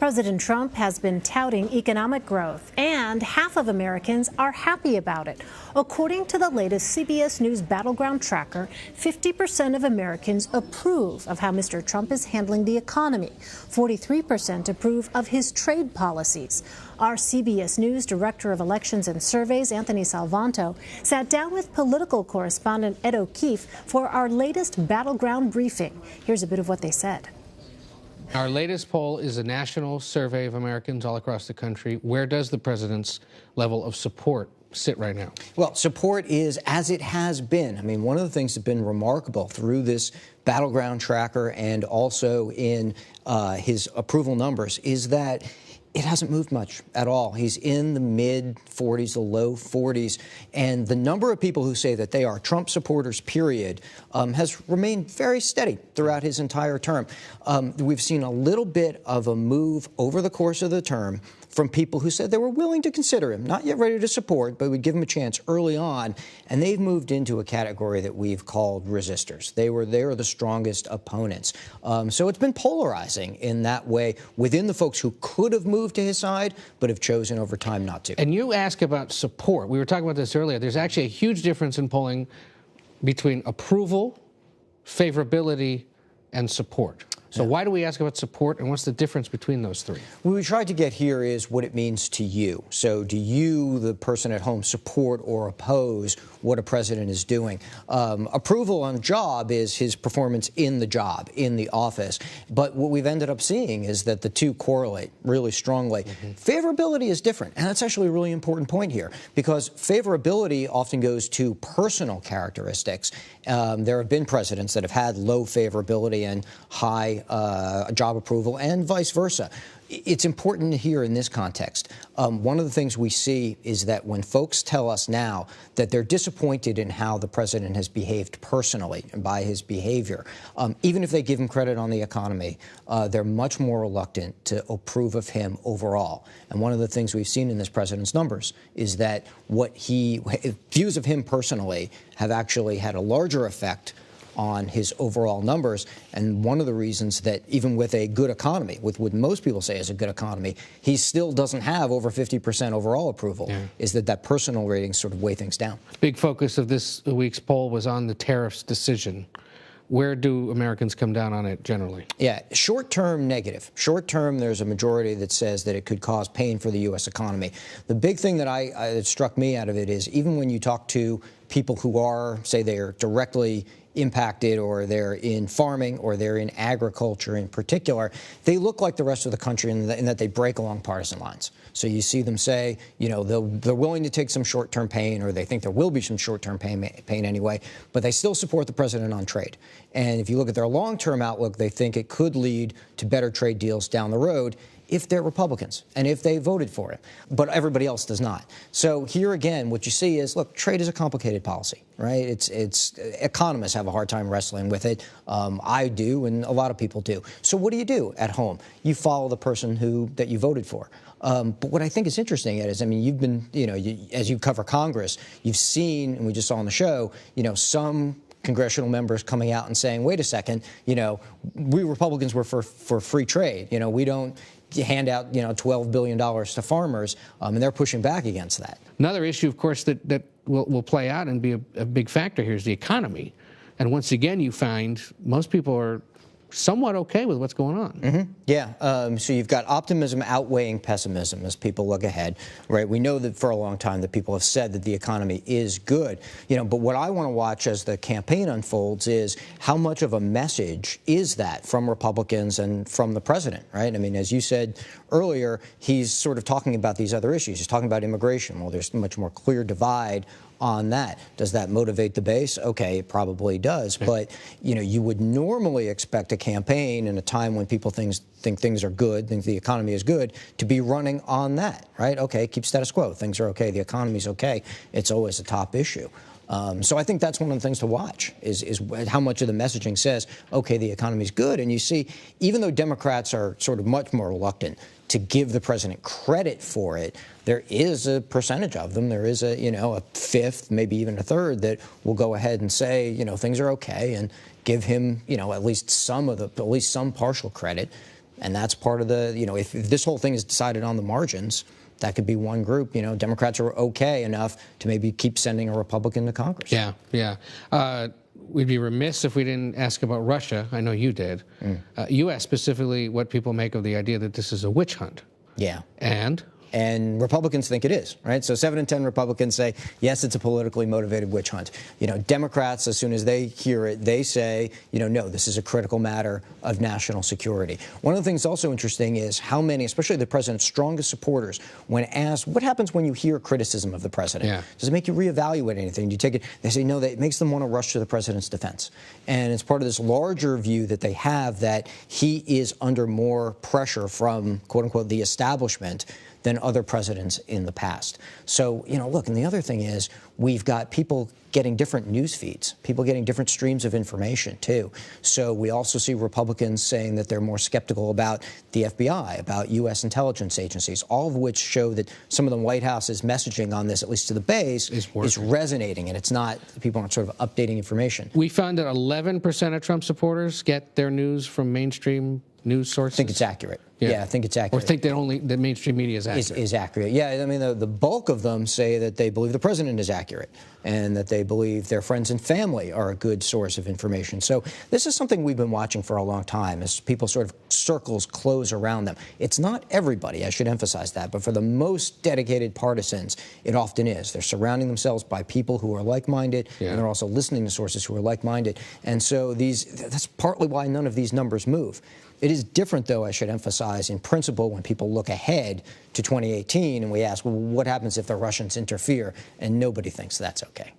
President Trump has been touting economic growth, and half of Americans are happy about it. According to the latest CBS News Battleground Tracker, 50% of Americans approve of how Mr. Trump is handling the economy. 43% approve of his trade policies. Our CBS News Director of Elections and Surveys, Anthony Salvanto, sat down with political correspondent Ed O'Keefe for our latest Battleground Briefing. Here's a bit of what they said. Our latest poll is a national survey of Americans all across the country. Where does the president's level of support sit right now? Well, support is as it has been. I mean, one of the things that's been remarkable through this Battleground Tracker and also in his approval numbers is that it hasn't moved much at all. He's in the mid-40s, the low 40s, and the number of people who say that they are Trump supporters, period, has remained very steady throughout his entire term. We've seen a little bit of a move over the course of the term from people who said they were willing to consider him, not yet ready to support, but would give him a chance early on, and they've moved into a category that we've called resistors. They are the strongest opponents. So it's been polarizing in that way within the folks who could have moved to his side, but have chosen over time not to. And you ask about support. We were talking about this earlier. There's actually a huge difference in polling between approval, favorability, and support. So why do we ask about support, and what's the difference between those three? What we tried to get here is what it means to you. So do you, the person at home, support or oppose what a president is doing? Approval on job is his performance in the job, in the office. But what we've ended up seeing is that the two correlate really strongly. Favorability is different, and that's actually a really important point here, because favorability often goes to personal characteristics. There have been presidents that have had low favorability and high job approval, and vice versa. It's important here in this context. One of the things we see is that when folks tell us now that they're disappointed in how the president has behaved personally and by his behavior, even if they give him credit on the economy, they're much more reluctant to approve of him overall. And one of the things we've seen in this president's numbers is that views of him personally have actually had a larger effect on his overall numbers. And one of the reasons that even with a good economy, with what most people say is a good economy, he still doesn't have over 50% overall approval, is that personal ratings sort of weigh things down. Big focus of this week's poll was on the tariffs decision. Where do Americans come down on it generally? Yeah, short-term negative. Short-term, there's a majority that says that it could cause pain for the U.S. economy. The big thing that struck me out of it is even when you talk to people who are, say, they are directly impacted, or they're in farming, or they're in agriculture in particular, they look like the rest of the country in that they break along partisan lines. So you see them say, you know, they're willing to take some short-term pain, or they think there will be some short-term pain anyway, but they still support the president on trade. And if you look at their long-term outlook, they think it could lead to better trade deals down the road if they're Republicans and if they voted for it, but everybody else does not. So here again, what you see is, look, trade is a complicated policy, right? It's economists have a hard time wrestling with it. I do, and a lot of people do. So what do you do at home? You follow the person that you voted for. But what I think is interesting is, I mean, you've been, as you cover Congress, you've seen, and we just saw on the show, some congressional members coming out and saying, wait a second, we Republicans were for free trade. We don't hand out, $12 billion to farmers, and they're pushing back against that. Another issue, of course, that will play out and be a big factor here is the economy. And once again, you find most people are somewhat okay with what's going on. Yeah. So you've got optimism outweighing pessimism as people look ahead, right? We know that for a long time that people have said that the economy is good, but what I want to watch as the campaign unfolds is how much of a message is that from Republicans and from the president, right? I mean, as you said earlier, he's sort of talking about these other issues. He's talking about immigration. Well, there's a much more clear divide on that. Does that motivate the base? Okay, it probably does. But, you would normally expect a campaign in a time when people think things are good, think the economy is good, to be running on that, right? Okay, keep status quo. Things are okay. The economy's okay. It's always a top issue. So I think that's one of the things to watch is how much of the messaging says, okay, the economy's good. And you see, even though Democrats are sort of much more reluctant to give the president credit for it, there is a percentage of them. There is a fifth, maybe even a third, that will go ahead and say, things are okay, and give him, at least some partial credit. And that's part of the, if this whole thing is decided on the margins, that could be one group. Democrats are okay enough to maybe keep sending a Republican to Congress. Yeah. We'd be remiss if we didn't ask about Russia. I know you did. U.S. specifically, what people make of the idea that this is a witch hunt. Yeah. And Republicans think it is, right? So 7 in 10 Republicans say, yes, it's a politically motivated witch hunt. Democrats, as soon as they hear it, they say, no, this is a critical matter of national security. One of the things also interesting is how many, especially the president's strongest supporters, when asked, what happens when you hear criticism of the president? Yeah. Does it make you reevaluate anything? Do you take it? They say, no, it makes them want to rush to the president's defense. And it's part of this larger view that they have that he is under more pressure from, quote unquote, the establishment than other presidents in the past. So, look, and the other thing is we've got people getting different news feeds, people getting different streams of information, too. So we also see Republicans saying that they're more skeptical about the FBI, about U.S. intelligence agencies, all of which show that some of the White House's messaging on this, at least to the base, is resonating, and it's not, people aren't sort of updating information. We found that 11% of Trump supporters get their news from mainstream news sources. I think it's accurate. Yeah, I think it's accurate. Or think that only the mainstream media is accurate. Is accurate. Yeah, I mean, the bulk of them say that they believe the president is accurate and that they believe their friends and family are a good source of information. So this is something we've been watching for a long time as people sort of circles close around them. It's not everybody, I should emphasize that, but for the most dedicated partisans, it often is. They're surrounding themselves by people who are like-minded, and they're also listening to sources who are like-minded. And so that's partly why none of these numbers move. It is different, though, I should emphasize, in principle, when people look ahead to 2018 and we ask, well, what happens if the Russians interfere? And nobody thinks that's okay.